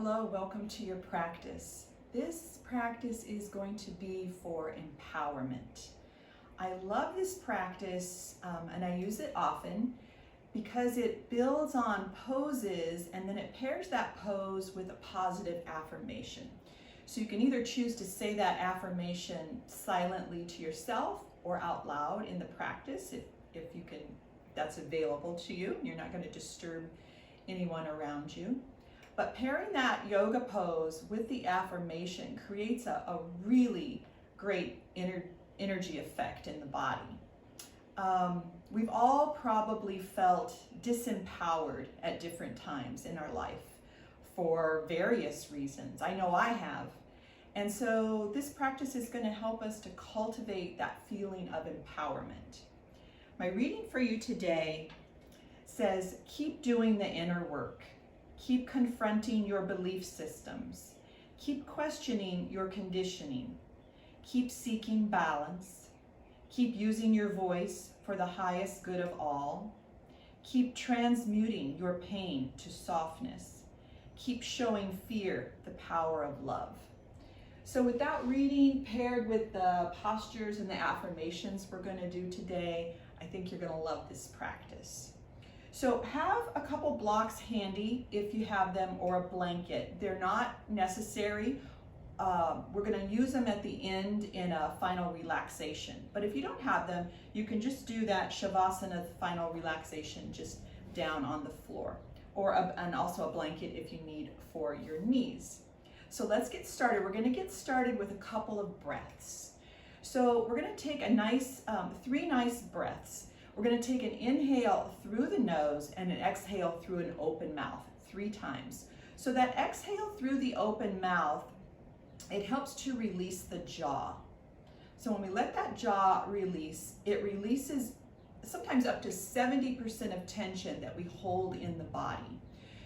Hello, welcome to your practice. This practice is going to be for empowerment. I love this practice and I use it often because it builds on poses and then it pairs that pose with a positive affirmation. So you can either choose to say that affirmation silently to yourself or out loud in the practice if you can, that's available to you. You're not going to disturb anyone around you. But pairing that yoga pose with the affirmation creates a really great energy effect in the body. We've all probably felt disempowered at different times in our life for various reasons. I know I have. And so this practice is going to help us to cultivate that feeling of empowerment. My reading for you today says, keep doing the inner work. Keep confronting your belief systems. Keep questioning your conditioning. Keep seeking balance. Keep using your voice for the highest good of all. Keep transmuting your pain to softness. Keep showing fear the power of love. So with that reading paired with the postures and the affirmations we're going to do today, I think you're going to love this practice. So have a couple blocks handy if you have them, or a blanket. They're not necessary. We're going to use them at the end in a final relaxation. But if you don't have them, you can just do that Shavasana final relaxation just down on the floor, and also a blanket if you need for your knees. So let's get started. We're going to get started with a couple of breaths. So we're going to take a nice, 3 nice breaths. We're going to take an inhale through the nose and an exhale through an open mouth 3 times. So that exhale through the open mouth, it helps to release the jaw. So when we let that jaw release, it releases sometimes up to 70% of tension that we hold in the body.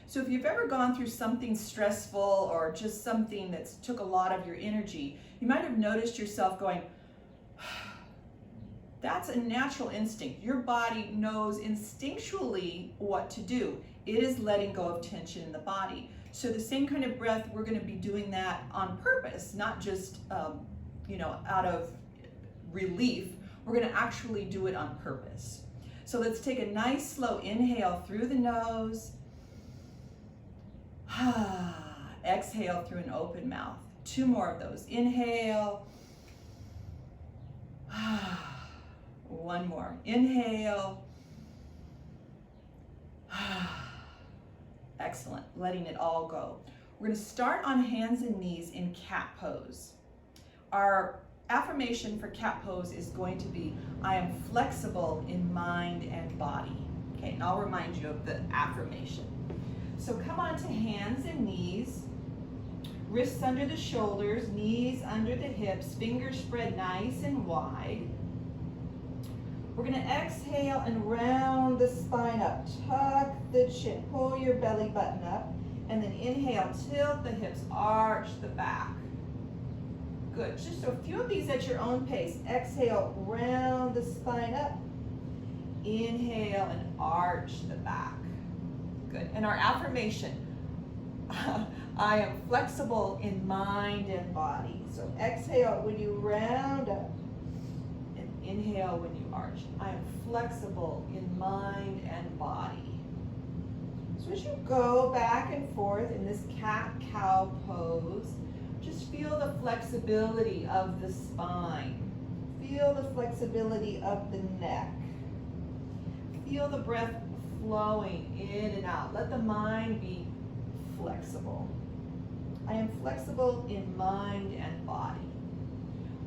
So if you've ever gone through something stressful or just something that's took a lot of your energy, you might have noticed yourself going, that's a natural instinct. Your body knows instinctually what to do. It is letting go of tension in the body. So the same kind of breath, we're going to be doing that on purpose, not just out of relief. We're going to actually do it on purpose. So let's take a nice slow inhale through the nose. Exhale through an open mouth. 2 more of those. Inhale. 1 more. Inhale. Excellent. Letting it all go. We're going to start on hands and knees in cat pose. Our affirmation for cat pose is going to be, I am flexible in mind and body. Okay, and I'll remind you of the affirmation. So come on to hands and knees. Wrists under the shoulders, knees under the hips, fingers spread nice and wide. We're going to exhale and round the spine up. Tuck the chin, pull your belly button up, and then inhale, tilt the hips, arch the back. Good. Just a few of these at your own pace. Exhale, round the spine up. Inhale and arch the back. Good. And our affirmation, I am flexible in mind and body. So exhale when you round up. Inhale when you arch. I am flexible in mind and body. So as you go back and forth in this cat-cow pose, just feel the flexibility of the spine. Feel the flexibility of the neck. Feel the breath flowing in and out. Let the mind be flexible. I am flexible in mind and body.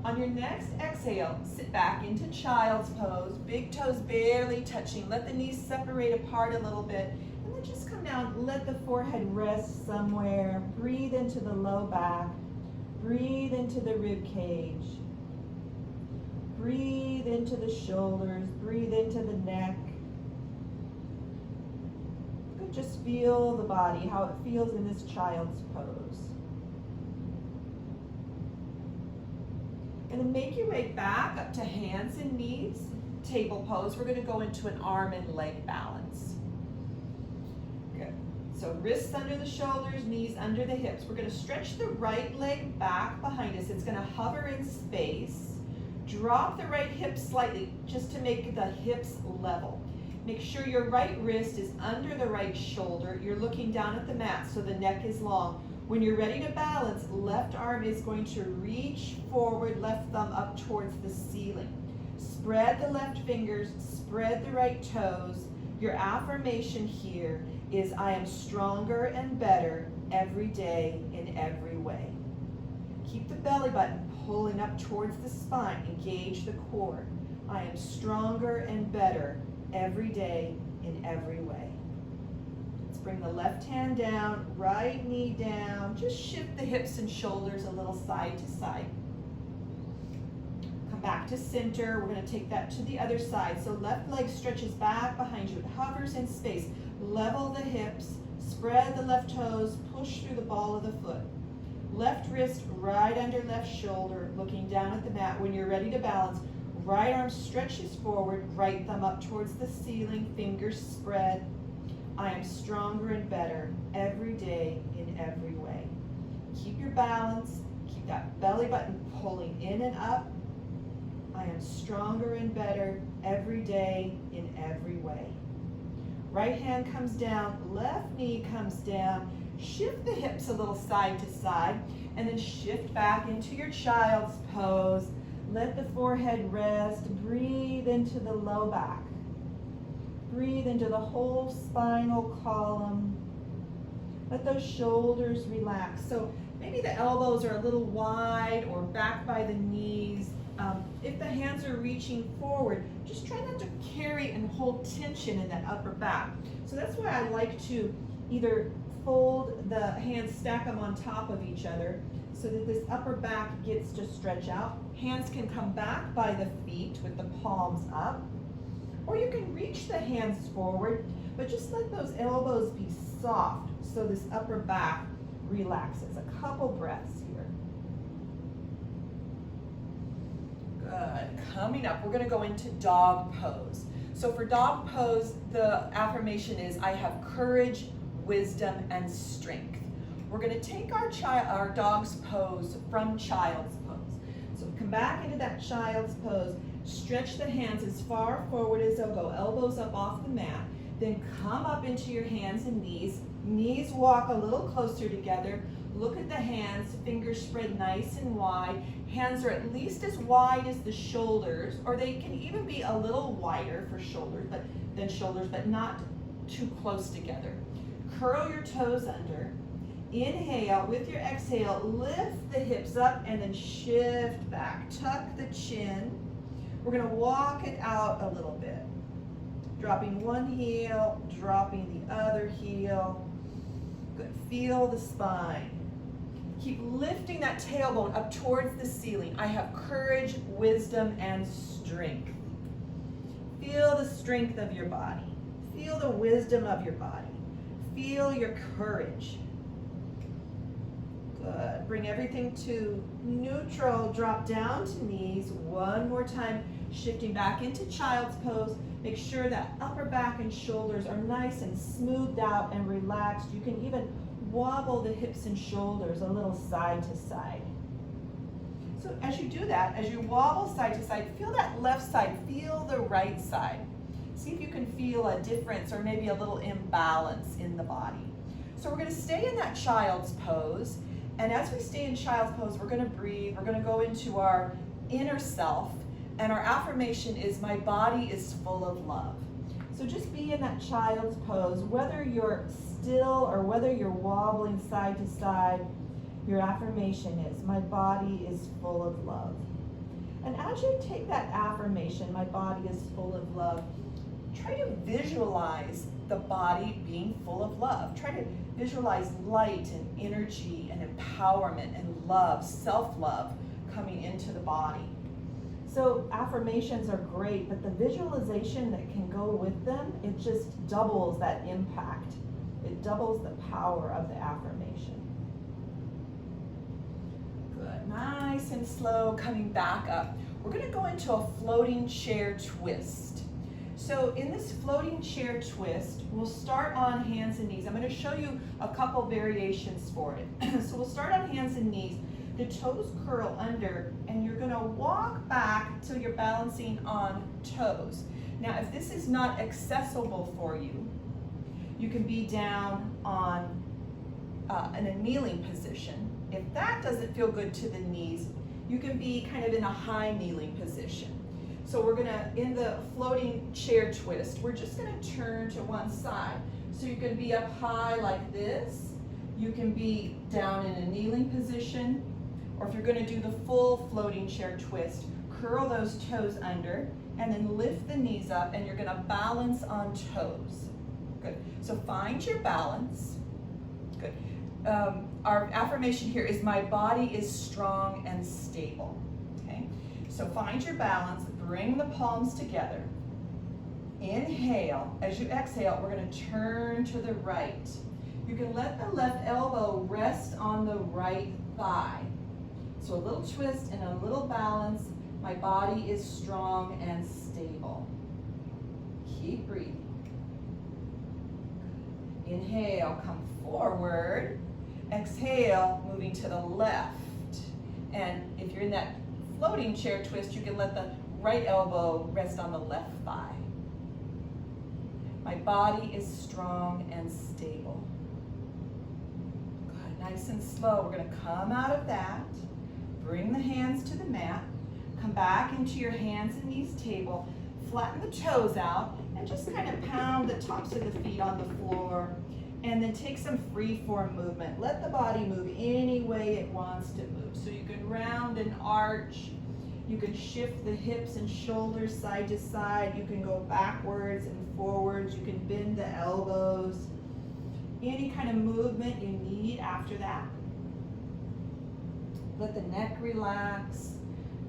On your next exhale, sit back into child's pose, big toes barely touching. Let the knees separate apart a little bit, and then just come down. Let the forehead rest somewhere. Breathe into the low back. Breathe into the rib cage. Breathe into the shoulders. Breathe into the neck. Just feel the body, how it feels in this child's pose. And then make your way back up to hands and knees, table pose. We're going to go into an arm and leg balance. Good. So wrists under the shoulders, knees under the hips. We're going to stretch the right leg back behind us. It's going to hover in space. Drop the right hip slightly just to make the hips level. Make sure your right wrist is under the right shoulder. You're looking down at the mat so the neck is long. When you're ready to balance, left arm is going to reach forward, left thumb up towards the ceiling. Spread the left fingers, spread the right toes. Your affirmation here is I am stronger and better every day in every way. Keep the belly button pulling up towards the spine. Engage the core. I am stronger and better every day in every way. Let's bring the left hand down, right knee down. Just shift the hips and shoulders a little side to side. Come back to center. We're going to take that to the other side. So left leg stretches back behind you. It hovers in space. Level the hips. Spread the left toes. Push through the ball of the foot. Left wrist right under left shoulder, looking down at the mat. When you're ready to balance, right arm stretches forward, right thumb up towards the ceiling, fingers spread. I am stronger and better every day in every way. Keep your balance. Keep that belly button pulling in and up. I am stronger and better every day in every way. Right hand comes down, left knee comes down. Shift the hips a little side to side, and then shift back into your child's pose. Let the forehead rest. Breathe into the low back. Breathe into the whole spinal column. Let those shoulders relax. So maybe the elbows are a little wide or back by the knees. If the hands are reaching forward, just try not to carry and hold tension in that upper back. So that's why I like to either fold the hands, stack them on top of each other so that this upper back gets to stretch out. Hands can come back by the feet with the palms up, or you can reach the hands forward, but just let those elbows be soft so this upper back relaxes. A couple breaths here. Good. Coming up, we're going to go into dog pose. So for dog pose, the affirmation is I have courage, wisdom, and strength. We're going to take our dog's pose from child's pose. So come back into that child's pose. Stretch the hands as far forward as they'll go. Elbows up off the mat. Then come up into your hands and knees. Knees walk a little closer together. Look at the hands. Fingers spread nice and wide. Hands are at least as wide as the shoulders, or they can even be a little wider for shoulders, but not too close together. Curl your toes under. Inhale. With your exhale, lift the hips up and then shift back. Tuck the chin. We're going to walk it out a little bit. Dropping one heel, dropping the other heel. Good. Feel the spine. Keep lifting that tailbone up towards the ceiling. I have courage, wisdom, and strength. Feel the strength of your body. Feel the wisdom of your body. Feel your courage. Good. Bring everything to neutral. Drop down to knees. One more time. Shifting back into child's pose. Make sure that upper back and shoulders are nice and smoothed out and relaxed. You can even wobble the hips and shoulders a little side to side. So as you do that, as you wobble side to side, feel that left side, feel the right side. See if you can feel a difference or maybe a little imbalance in the body. So we're going to stay in that child's pose. And as we stay in child's pose, we're going to breathe. We're going to go into our inner self. And our affirmation is, my body is full of love. So just be in that child's pose, whether you're still or whether you're wobbling side to side, your affirmation is, my body is full of love. And as you take that affirmation, my body is full of love, try to visualize the body being full of love. Try to visualize light and energy and empowerment and love, self-love coming into the body. So affirmations are great, but the visualization that can go with them, it just doubles that impact. It doubles the power of the affirmation. Good. Nice and slow, coming back up. We're going to go into a floating chair twist. So in this floating chair twist, we'll start on hands and knees. I'm going to show you a couple variations for it. So we'll start on hands and knees. The toes curl under, and you're going to walk back till you're balancing on toes. Now, if this is not accessible for you, you can be down on in a kneeling position. If that doesn't feel good to the knees, you can be kind of in a high kneeling position. So we're gonna, in the floating chair twist, we're just gonna turn to one side. So you can be up high like this, you can be down in a kneeling position, or if you're gonna do the full floating chair twist, curl those toes under, and then lift the knees up, and you're gonna balance on toes. Good, so find your balance. Good. Our affirmation here is, my body is strong and stable. Okay, so find your balance, bring the palms together. Inhale. As you exhale, we're going to turn to the right. You can let the left elbow rest on the right thigh. So a little twist and a little balance. My body is strong and stable. Keep breathing. Inhale, come forward. Exhale, moving to the left. And if you're in that floating chair twist, you can let the right elbow rest on the left thigh. My body is strong and stable. Good, nice and slow. We're going to come out of that. Bring the hands to the mat. Come back into your hands and knees table. Flatten the toes out and just kind of pound the tops of the feet on the floor. And then take some free form movement. Let the body move any way it wants to move. So you can round and arch. You can shift the hips and shoulders side to side. You can go backwards and forwards. You can bend the elbows. Any kind of movement you need after that. Let the neck relax.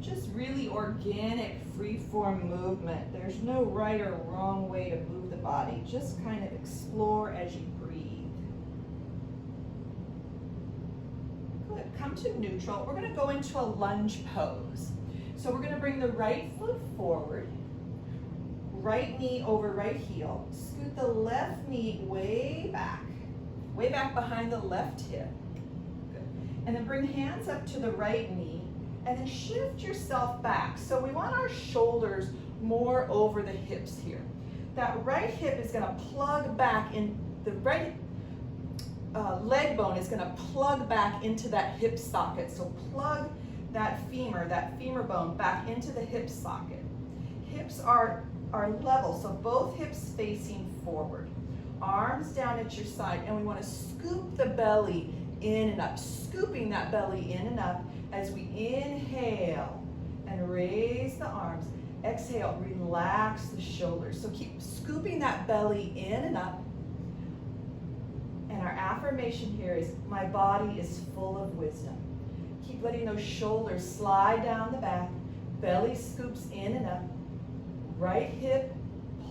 Just really organic, free-form movement. There's no right or wrong way to move the body. Just kind of explore as you breathe. Good. Come to neutral. We're going to go into a lunge pose. So we're going to bring the right foot forward, right knee over right heel. Scoot the left knee way back behind the left hip. Good. And then bring hands up to the right knee. And then shift yourself back. So we want our shoulders more over the hips here. That right hip is going to plug back in, the right leg bone is going to plug back into that hip socket. So plug that femur bone back into the hip socket. Hips are level, so both hips facing forward. Arms down at your side, and we want to scoop the belly in and up, scooping that belly in and up. As we inhale and raise the arms, exhale, relax the shoulders. So keep scooping that belly in and up. And our affirmation here is, my body is full of wisdom. Keep letting those shoulders slide down the back, belly scoops in and up, right hip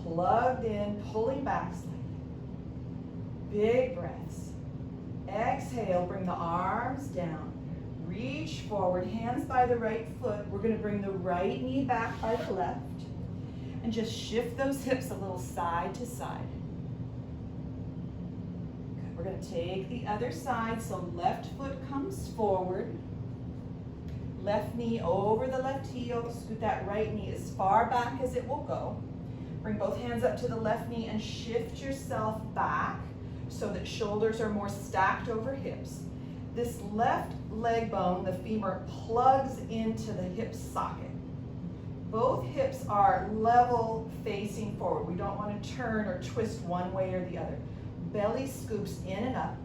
plugged in, pulling back slightly. Big breaths. Exhale, bring the arms down. Reach forward, hands by the right foot. We're going to bring the right knee back by the left. And just shift those hips a little side to side. Good. We're going to take the other side. So left foot comes forward. Left knee over the left heel. Scoot that right knee as far back as it will go. Bring both hands up to the left knee and shift yourself back so that shoulders are more stacked over hips. This left leg bone, the femur, plugs into the hip socket. Both hips are level facing forward. We don't want to turn or twist one way or the other. Belly scoops in and up.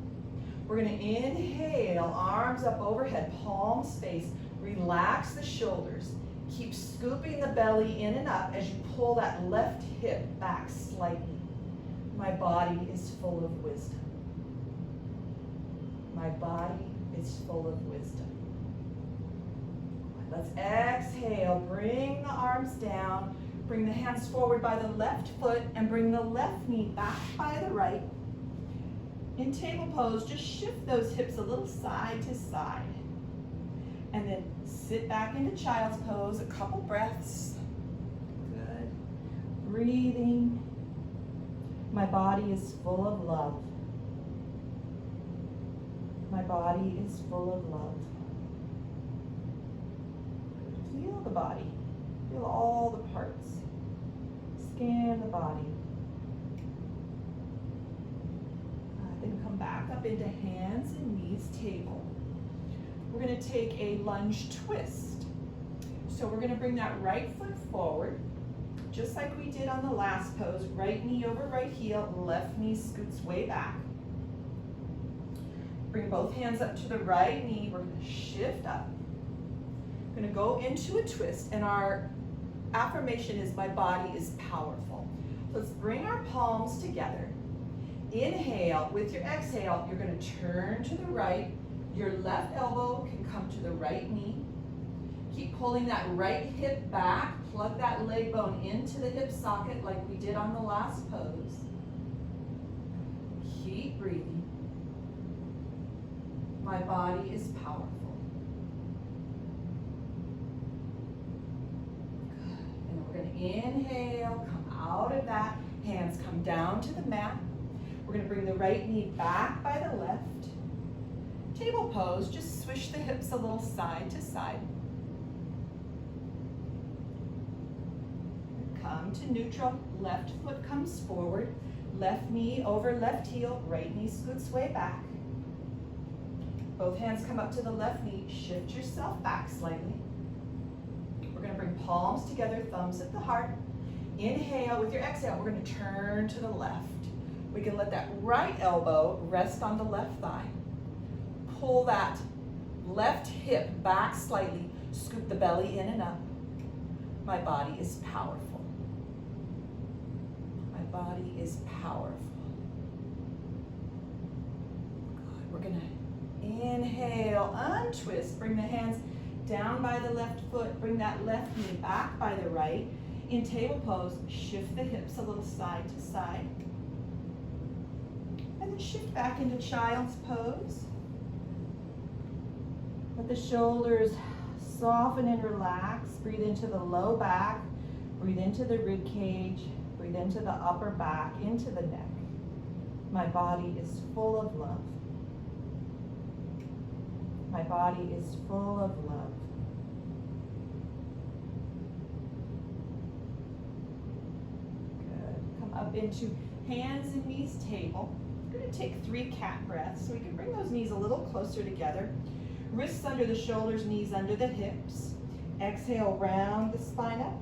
We're going to inhale, arms up overhead, palms face. Relax the shoulders. Keep scooping the belly in and up as you pull that left hip back slightly. My body is full of wisdom. My body is full of wisdom. Let's exhale. Bring the arms down. Bring the hands forward by the left foot and bring the left knee back by the right. In table pose, just shift those hips a little side to side. And then sit back into child's pose, a couple breaths. Good. breathing. My body is full of love. My body is full of love. Feel the body. Feel all the parts. Scan the body. Then come back up into hands and knees, table. We're going to take a lunge twist. So we're going to bring that right foot forward, just like we did on the last pose. Right knee over right heel, left knee scoots way back. Bring both hands up to the right knee. We're going to shift up. We're going to go into a twist, and our affirmation is, my body is powerful. Let's bring our palms together. Inhale. With your exhale, you're going to turn to the right. Your left elbow can come to the right knee. Keep pulling that right hip back. Plug that leg bone into the hip socket like we did on the last pose. Keep breathing. My body is powerful. Good. And we're going to inhale, come out of that. Hands come down to the mat. We're going to bring the right knee back by the left. Table pose, just swish the hips a little side to side. Come to neutral, left foot comes forward, left knee over left heel, right knee scoots way back. Both hands come up to the left knee, shift yourself back slightly. We're going to bring palms together, thumbs at the heart. Inhale. With your exhale, we're going to turn to the left. We can let that right elbow rest on the left thigh. Pull that left hip back slightly. Scoop the belly in and up. My body is powerful. My body is powerful. Good. We're going to inhale, untwist. Bring the hands down by the left foot. Bring that left knee back by the right. In table pose, shift the hips a little side to side. And then shift back into child's pose. Let the shoulders soften and relax. Breathe into the low back. Breathe into the rib cage. Breathe into the upper back, into the neck. My body is full of love. My body is full of love. Good. Come up into hands and knees table. We're going to take 3 cat breaths, so we can bring those knees a little closer together. Wrists under the shoulders, knees under the hips. Exhale, round the spine up.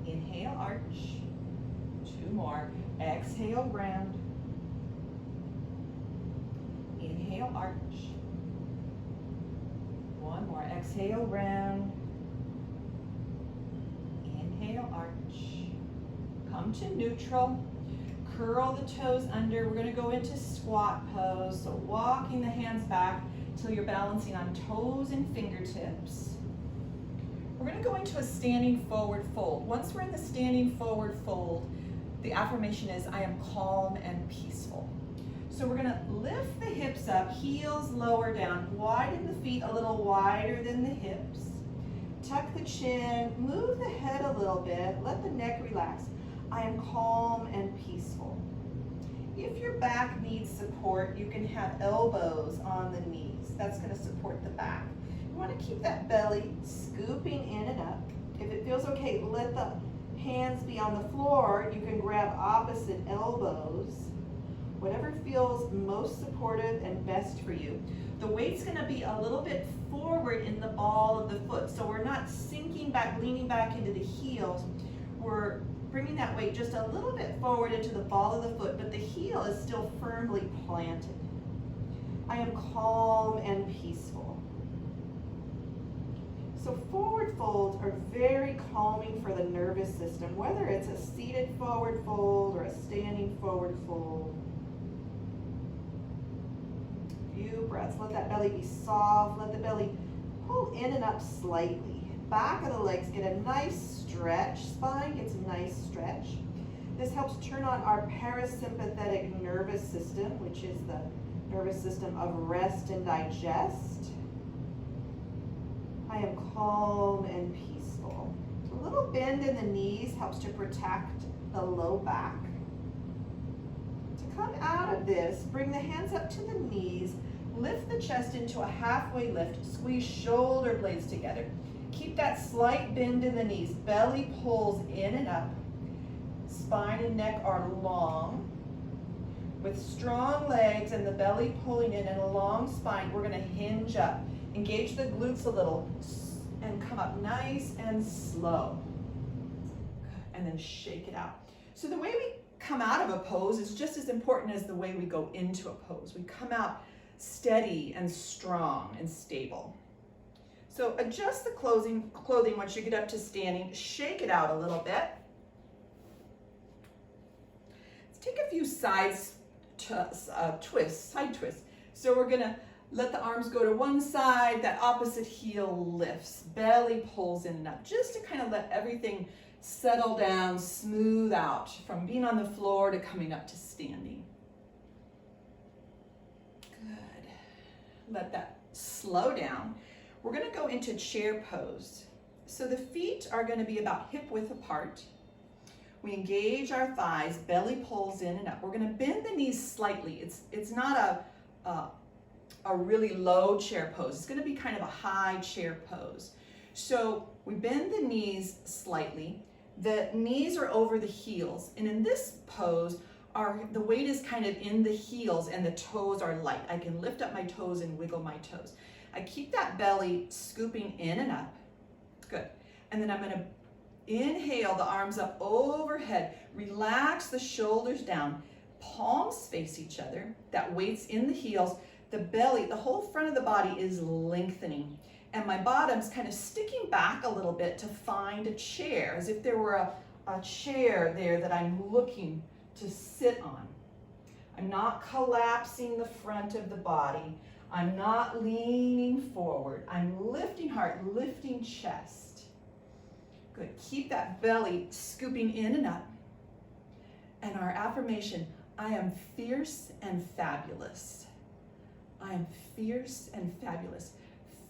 Inhale, arch. 2 more. Exhale, round. Inhale, arch. 1 more. Exhale, round. Inhale, arch. Come to neutral. Curl the toes under. We're going to go into squat pose. So walking the hands back till you're balancing on toes and fingertips. We're going to go into a standing forward fold. Once we're in the standing forward fold, the affirmation is, I am calm and peaceful. So we're going to lift the hips up, heels lower down, widen the feet a little wider than the hips. Tuck the chin, move the head a little bit, let the neck relax. I am calm and peaceful. If your back needs support, you can have elbows on the knees. That's going to support the back. You want to keep that belly scooping in and up. If it feels okay, let the hands be on the floor. You can grab opposite elbows. Whatever feels most supportive and best for you. The weight's going to be a little bit forward in the ball of the foot. So we're not sinking back, leaning back into the heels. We're bringing that weight just a little bit forward into the ball of the foot, but the heel is still firmly planted. I am calm and peaceful. So forward folds are very calming for the nervous system, whether it's a seated forward fold or a standing forward fold. Few breaths. Let that belly be soft. Let the belly pull in and up slightly. Back of the legs get a nice stretch. Spine gets a nice stretch. This helps turn on our parasympathetic nervous system, which is the nervous system of rest and digest. I am calm and peaceful. A little bend in the knees helps to protect the low back. To come out of this, bring the hands up to the knees, lift the chest into a halfway lift, squeeze shoulder blades together. Keep that slight bend in the knees, belly pulls in and up. Spine and neck are long. With strong legs and the belly pulling in and a long spine, we're gonna hinge up. Engage the glutes a little and come up nice and slow. And then shake it out. So the way we come out of a pose is just as important as the way we go into a pose. We come out steady and strong and stable. So adjust the clothing once you get up to standing. Shake it out a little bit. Let's take a few side twists. So we're gonna let the arms go to one side, that opposite heel lifts, belly pulls in and up, just to kind of let everything settle down, smooth out from being on the floor to coming up to standing. Good. Let that slow down. We're going to go into chair pose. So the feet are going to be about hip width apart. We engage our thighs, belly pulls in and up. We're going to bend the knees slightly. It's not a really low chair pose. It's going to be kind of a high chair pose. So we bend the knees slightly. The knees are over the heels. And in this pose, the weight is kind of in the heels and the toes are light. I can lift up my toes and wiggle my toes. I keep that belly scooping in and up. Good. And then I'm going to inhale the arms up overhead. Relax the shoulders down. Palms face each other. That weight's in the heels. The belly, the whole front of the body is lengthening. And my bottom's kind of sticking back a little bit to find a chair, as if there were a chair there that I'm looking to sit on. I'm not collapsing the front of the body. I'm not leaning forward. I'm lifting heart, lifting chest. Good. Keep that belly scooping in and up. And our affirmation, I am fierce and fabulous. I am fierce and fabulous.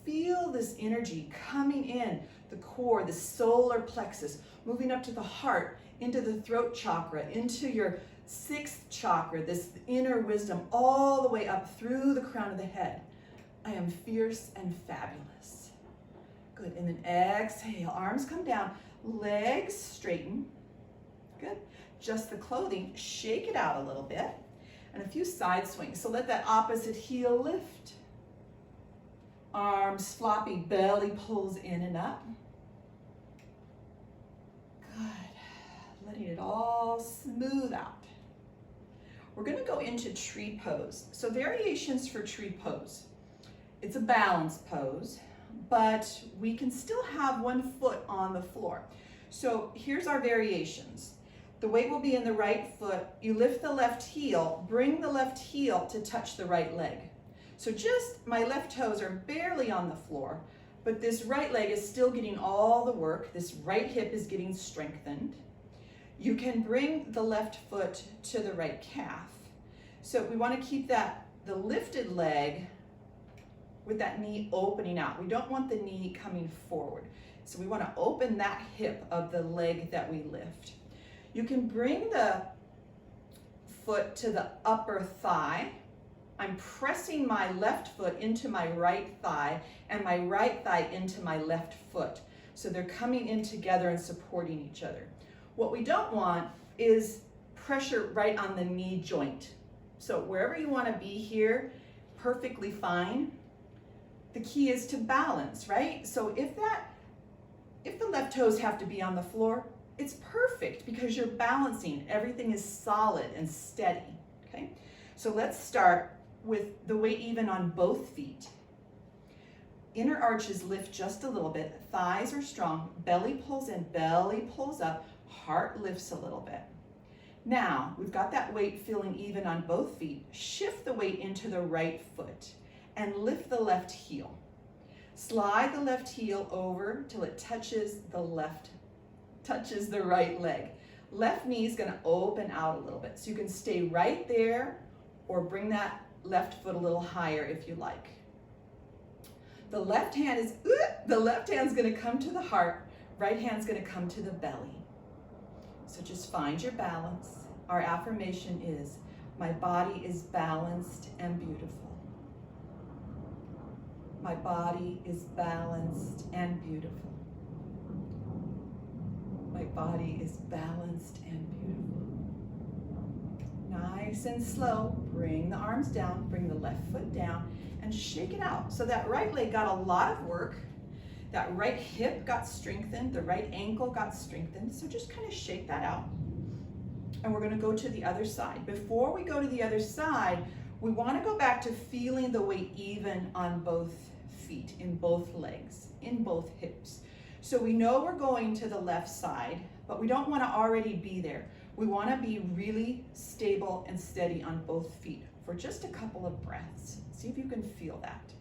Feel this energy coming in the core, the solar plexus, moving up to the heart, into the throat chakra, into your sixth chakra, this inner wisdom, all the way up through the crown of the head. I am fierce and fabulous. Good, and then exhale, arms come down, legs straighten. Good, just the clothing, shake it out a little bit, and a few side swings. So let that opposite heel lift. Arms floppy, belly pulls in and up. Good. Letting it all smooth out. We're going to go into tree pose. So variations for tree pose. It's a balance pose, but we can still have one foot on the floor. So here's our variations. The weight will be in the right foot. You lift the left heel, bring the left heel to touch the right leg. So just my left toes are barely on the floor, but this right leg is still getting all the work. This right hip is getting strengthened. You can bring the left foot to the right calf. So we want to keep the lifted leg with that knee opening out. We don't want the knee coming forward. So we want to open that hip of the leg that we lift. You can bring the foot to the upper thigh. I'm pressing my left foot into my right thigh and my right thigh into my left foot. So they're coming in together and supporting each other. What we don't want is pressure right on the knee joint. So wherever you want to be here, perfectly fine. The key is to balance, right? So if the left toes have to be on the floor, it's perfect because you're balancing. Everything is solid and steady, okay? So let's start with the weight even on both feet. Inner arches lift just a little bit. Thighs are strong. Belly pulls in, belly pulls up. Heart lifts a little bit. Now, we've got that weight feeling even on both feet. Shift the weight into the right foot and lift the left heel. Slide the left heel over till it touches the right leg. Left knee is going to open out a little bit. So you can stay right there or bring that left foot a little higher if you like. The left hand's going to come to the heart. Right hand's gonna come to the belly. So just find your balance. Our affirmation is, my body is balanced and beautiful. My body is balanced and beautiful. My body is balanced and beautiful. Nice and slow, bring the arms down, bring the left foot down, and shake it out. So that right leg got a lot of work. That right hip got strengthened, the right ankle got strengthened. So just kind of shake that out. And we're gonna go to the other side. Before we go to the other side, we wanna go back to feeling the weight even on both feet, in both legs, in both hips. So we know we're going to the left side, but we don't wanna already be there. We wanna be really stable and steady on both feet for just a couple of breaths. See if you can feel that.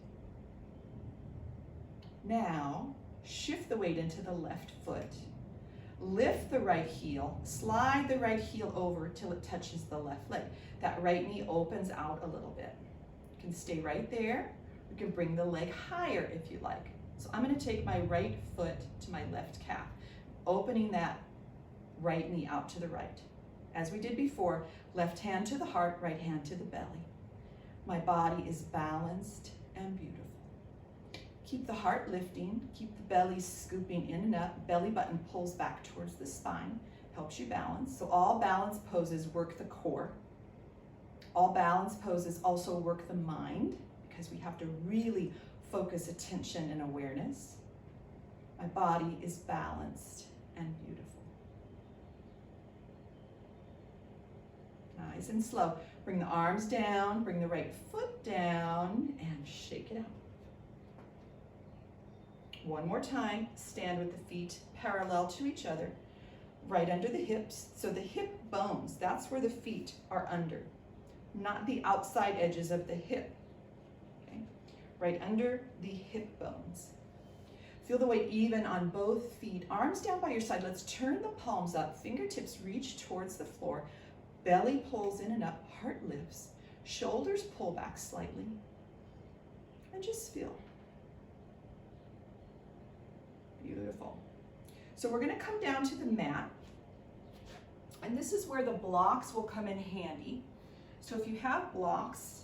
Now, shift the weight into the left foot. Lift the right heel, slide the right heel over till it touches the left leg. That right knee opens out a little bit. You can stay right there. You can bring the leg higher if you like. So I'm gonna take my right foot to my left calf, opening that right knee out to the right. As we did before, left hand to the heart, right hand to the belly. My body is balanced and beautiful. Keep the heart lifting, keep the belly scooping in and up. Belly button pulls back towards the spine, helps you balance. So all balance poses work the core. All balance poses also work the mind, because we have to really focus attention and awareness. My body is balanced and beautiful. Nice and slow. Bring the arms down, bring the right foot down, and shake it out. One more time, stand with the feet parallel to each other, right under the hips. So the hip bones, that's where the feet are under, not the outside edges of the hip. Okay? Right under the hip bones. Feel the weight even on both feet. Arms down by your side. Let's turn the palms up. Fingertips reach towards the floor. Belly pulls in and up. Heart lifts. Shoulders pull back slightly. And just feel. Beautiful. So we're going to come down to the mat. And this is where the blocks will come in handy. So if you have blocks,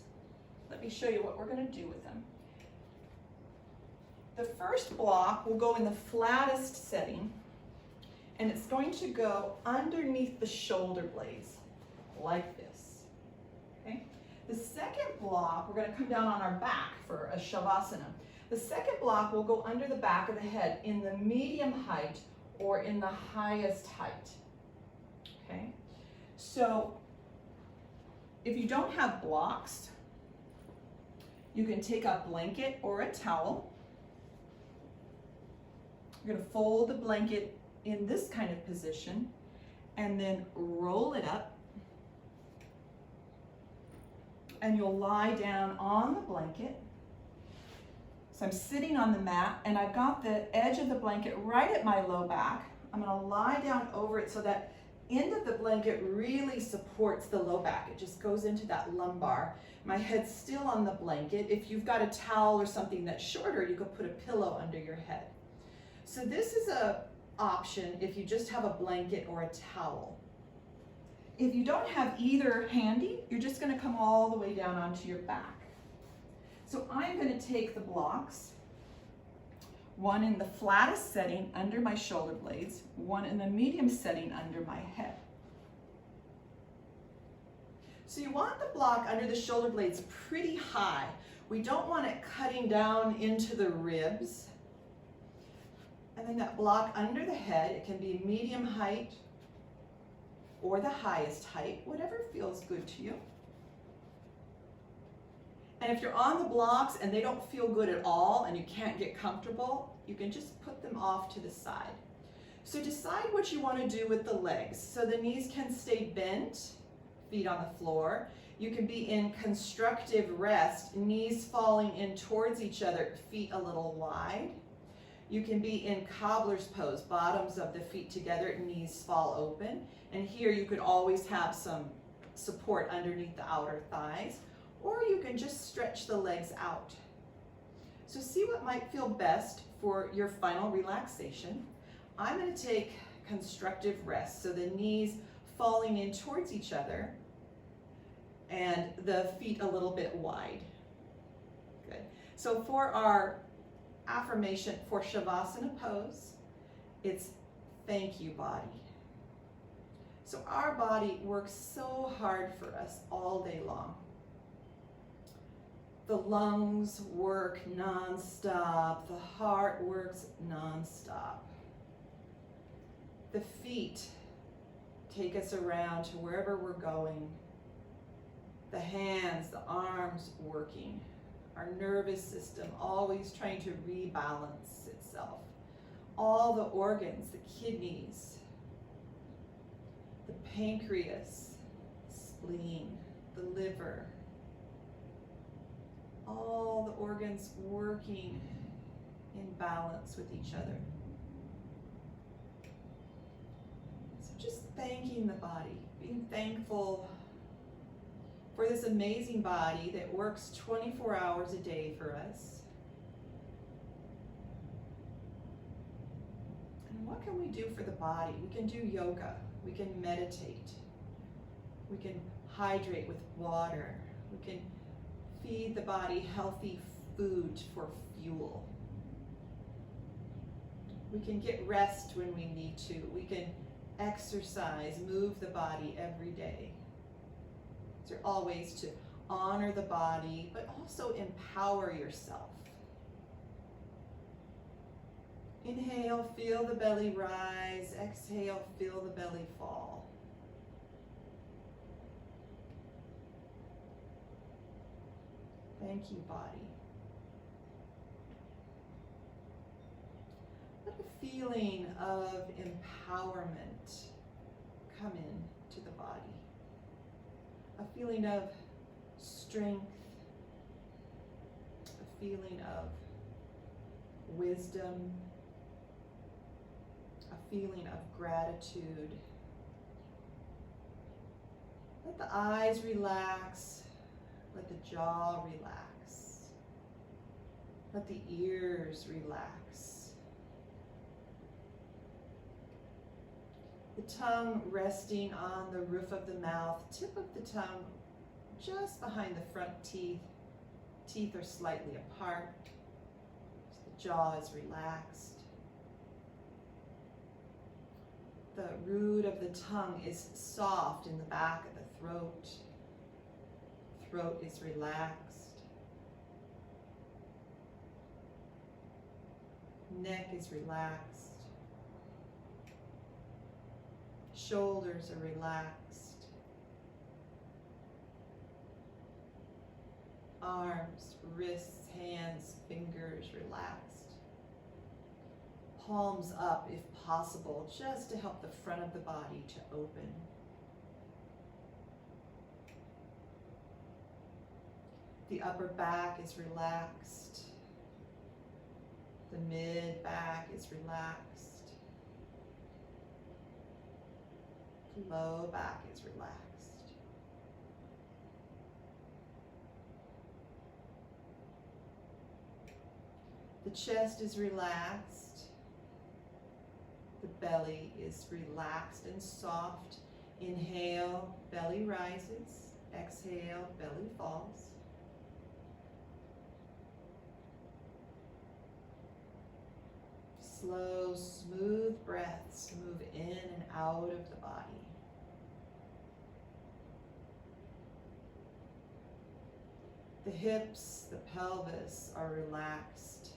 let me show you what we're going to do with them. The first block will go in the flattest setting, and it's going to go underneath the shoulder blades, like this. Okay? The second block, we're going to come down on our back for a Shavasana. The second block will go under the back of the head in the medium height or in the highest height. Okay? So if you don't have blocks, you can take a blanket or a towel. You're going to fold the blanket in this kind of position and then roll it up. And you'll lie down on the blanket. So I'm sitting on the mat and I've got the edge of the blanket right at my low back. I'm going to lie down over it so that end of the blanket really supports the low back. It just goes into that lumbar. My head's still on the blanket. If you've got a towel or something that's shorter, you could put a pillow under your head. So this is an option if you just have a blanket or a towel. If you don't have either handy, you're just going to come all the way down onto your back. So I'm going to take the blocks, one in the flattest setting under my shoulder blades, one in the medium setting under my head. So you want the block under the shoulder blades pretty high. We don't want it cutting down into the ribs. And then that block under the head, it can be medium height or the highest height, whatever feels good to you. And if you're on the blocks and they don't feel good at all and you can't get comfortable, you can just put them off to the side. So decide what you want to do with the legs. So the knees can stay bent, feet on the floor. You can be in constructive rest, knees falling in towards each other, feet a little wide. You can be in cobbler's pose, bottoms of the feet together, knees fall open. And here you could always have some support underneath the outer thighs, or you can just stretch the legs out. So see what might feel best for your final relaxation. I'm going to take constructive rest. So the knees falling in towards each other and the feet a little bit wide. Good. So for our affirmation for Shavasana pose, it's thank you, body. So our body works so hard for us all day long. The lungs work nonstop. The heart works nonstop. The feet take us around to wherever we're going. The hands, the arms working. Our nervous system always trying to rebalance itself. All the organs, the kidneys, the pancreas, spleen, the liver, all the organs working in balance with each other. So just thanking the body, being thankful for this amazing body that works 24 hours a day for us. And what can we do for the body? We can do yoga, we can meditate, we can hydrate with water, we can feed the body healthy food for fuel. We can get rest when we need to. We can exercise, move the body every day. These are all ways to honor the body, but also empower yourself. Inhale, feel the belly rise. Exhale, feel the belly fall. Thank you, body. Let a feeling of empowerment come in to the body. A feeling of strength, a feeling of wisdom, a feeling of gratitude. Let the eyes relax. Let the jaw relax. Let the ears relax. The tongue resting on the roof of the mouth, tip of the tongue just behind the front teeth. Teeth are slightly apart. The jaw is relaxed. The root of the tongue is soft in the back of the throat. Throat is relaxed. Neck is relaxed. Shoulders are relaxed. Arms, wrists, hands, fingers relaxed. Palms up if possible, just to help the front of the body to open. The upper back is relaxed. The mid back is relaxed. The low back is relaxed. The chest is relaxed. The belly is relaxed and soft. Inhale, belly rises. Exhale, belly falls. Slow, smooth breaths move in and out of the body. The hips, the pelvis are relaxed.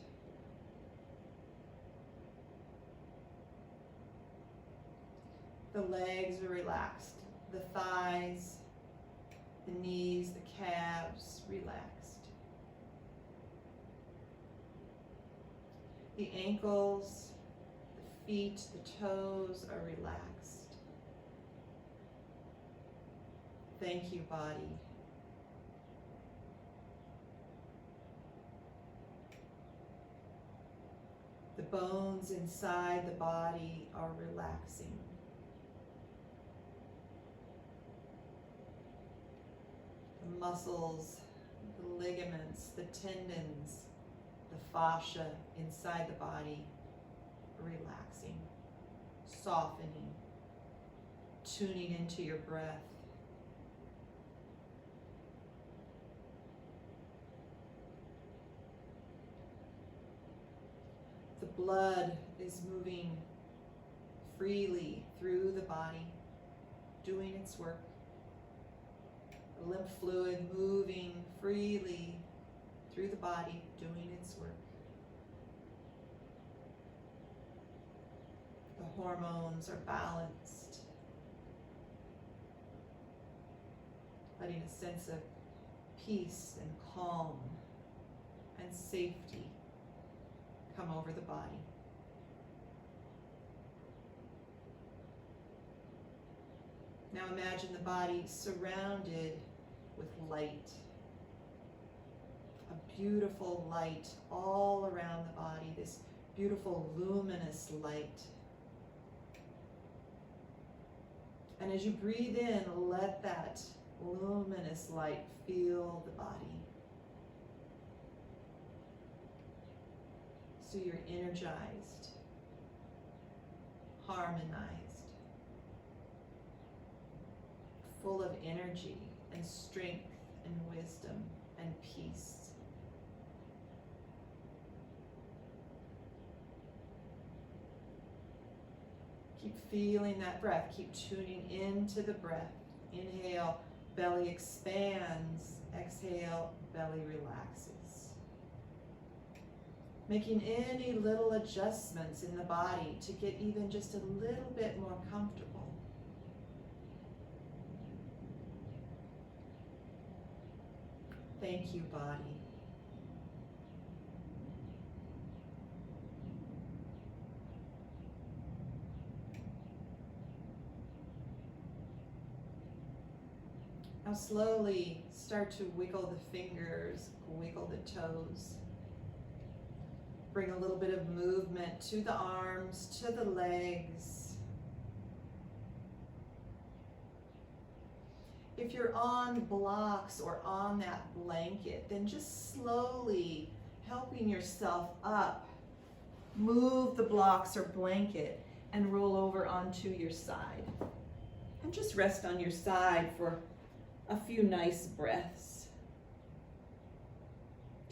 The legs are relaxed. The thighs, the knees, the calves, relaxed. The ankles, the feet, the toes are relaxed. Thank you, body. The bones inside the body are relaxing. The muscles, the ligaments, the tendons, the fascia inside the body are relaxing. softening, tuning into your breath. The blood is moving freely through the body, doing its work. The lymph fluid moving freely through the body, doing its work. The hormones are balanced, letting a sense of peace and calm and safety come over the body. Now imagine the body surrounded with light. A beautiful light all around the body, this beautiful luminous light. And as you breathe in, let that luminous light fill the body. So you're energized, harmonized, full of energy and strength and wisdom and peace. Keep feeling that breath. Keep tuning into the breath. Inhale, belly expands. Exhale, belly relaxes. Making any little adjustments in the body to get even just a little bit more comfortable. Thank you, body. Now slowly start to wiggle the fingers, wiggle the toes. Bring a little bit of movement to the arms, to the legs. If you're on blocks or on that blanket, then just slowly helping yourself up. Move the blocks or blanket and roll over onto your side. And just rest on your side for a few nice breaths.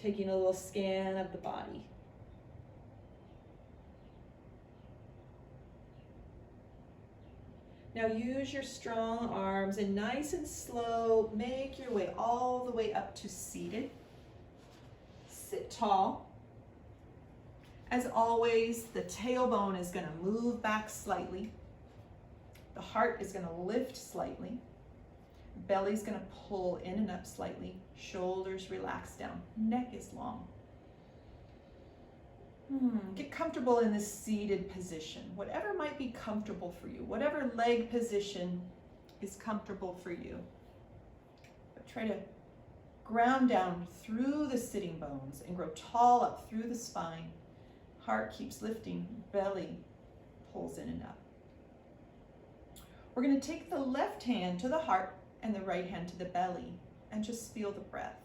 Taking a little scan of the body. Now use your strong arms and nice and slow, make your way all the way up to seated. Sit tall. As always, the tailbone is going to move back slightly. The heart is going to lift slightly. Belly's going to pull in and up slightly. Shoulders relax down. Neck is long. Get comfortable in this seated position, whatever might be comfortable for you, whatever leg position is comfortable for you. But try to ground down through the sitting bones and grow tall up through the spine. Heart keeps lifting, belly pulls in and up. We're going to take the left hand to the heart and the right hand to the belly and just feel the breath.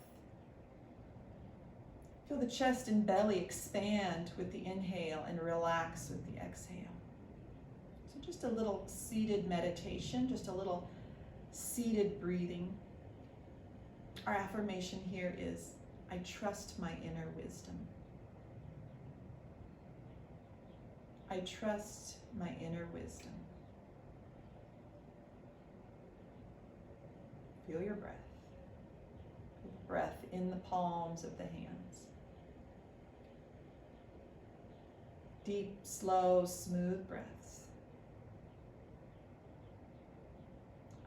Feel the chest and belly expand with the inhale and relax with the exhale. So just a little seated meditation, just a little seated breathing. Our affirmation here is, I trust my inner wisdom. I trust my inner wisdom. Feel your breath. Feel the breath in the palms of the hands. Deep, slow, smooth breaths.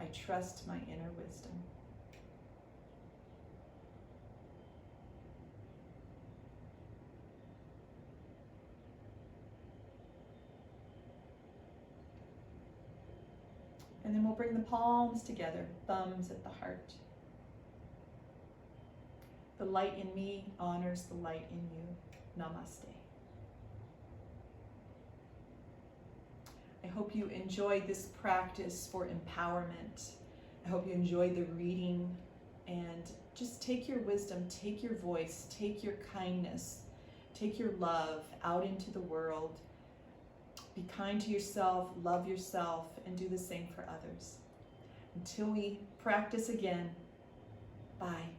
I trust my inner wisdom. And then we'll bring the palms together, thumbs at the heart. The light in me honors the light in you. Namaste. I hope you enjoyed this practice for empowerment. I hope you enjoyed the reading, and just take your wisdom, take your voice, take your kindness, take your love out into the world. Be kind to yourself, love yourself, and do the same for others. Until we practice again, bye.